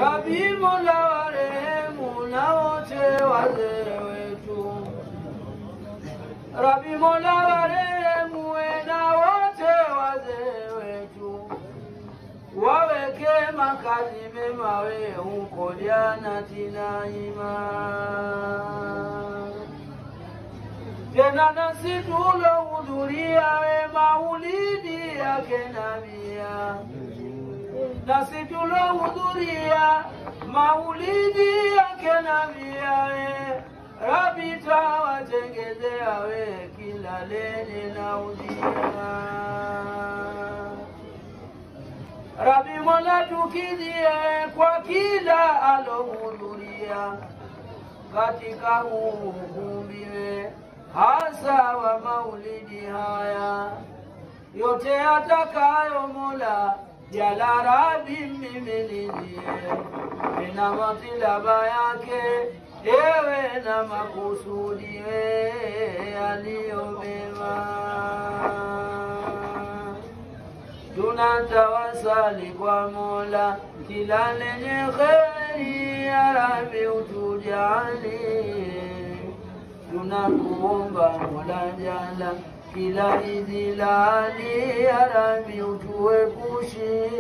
Rabi Mola warehemu na wote wazee wetu. Rabi Mola warehemu na wote wazee wetu. Waweke makazi mema we huko Jannati Naima. Tena nasi tulohudhuria we maulidi yake Nabia. Nasi tulohudhuria maulidi yake Nabia. Rabi tawatengezea we kila leni na udhia. Rabi Mola tukidhie kwa kila alohudhuria katika ukumbi hasa wa maulidi haya. Yote atakayo Mola jala Rabi mmimilizie, na matilaba yake ewe na makusudi aliyobeba. Tunatawasali kwa Mola kila lenye kheri, ya Rabi utujalie. Tunakuomba Mola jala kila idhilali, ya Rabi utuepushe.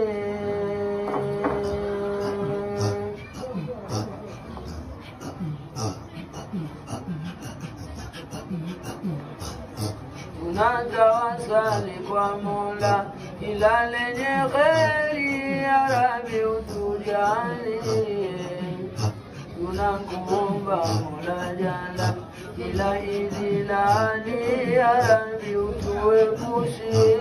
Tunatawasali kwa Mola kila lenye kheri, ya Rabi utujalie. Tunakuomba Mola jala kila idhilali, ya Rabi utuepushe.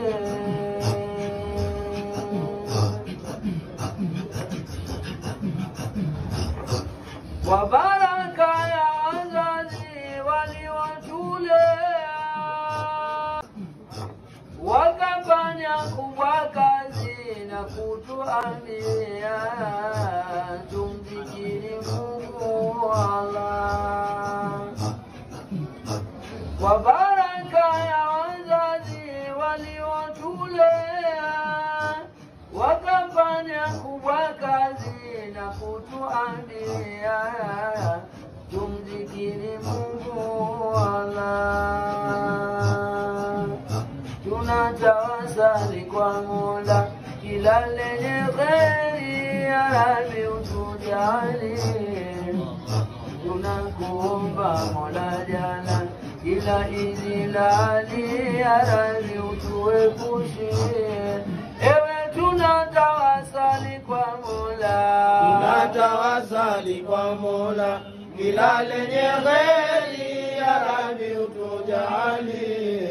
Kwa baraka ya wazazi waliotulea, wakafanya kubwa kazi na kutuambia tumzikiri Mungu Allah. Kwa baraka ya wazazi waliotulea, wakafanya kubwa kazi na kutuambia tumzikiri Mungu Allah. Tunatawasali kwa Mola kila lenye kheri, ya Rabi utujalie. Tunakuomba Mola jala kila idhilali, ya Rabi utuepushe. Ewe tunatawasali kwa Mola, tunatawasali kwa Mola kila lenye kheri, ya Rabi utujalie.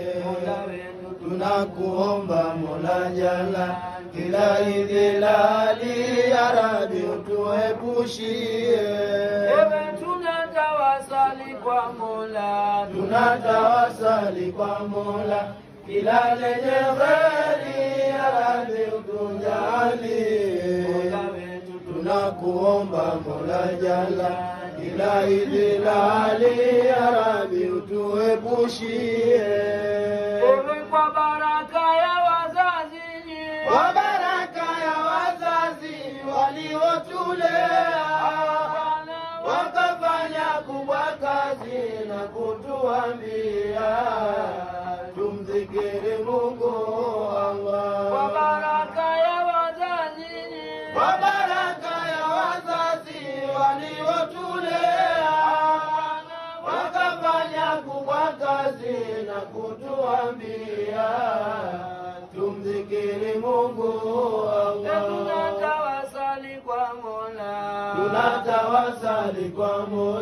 Tunakuomba Mola jala kila idhilali, ya Rabi utuepushie. Ewe tunatawasali kwa Mola, tunatawasali kwa Mola kila lenye kheri, ya Rabi utujalie. Tunakuomba Mola jala kila idhilali, ya Rabi utuepushie. Ewe kwa baraka ya wazazi, kwa baraka ya wazazi waliotulea, wakafanya kubwa kazi na kutuambia tumzikiri Mungu Allah. kwa baraka ya wazazi, kwa baraka ya wazazi waliotulea, wakafanya kubwa kazi na kutuambia tumzikiri Mungu Allah. tunatawasali kwa Mola, Tunatawasali kwa Mola.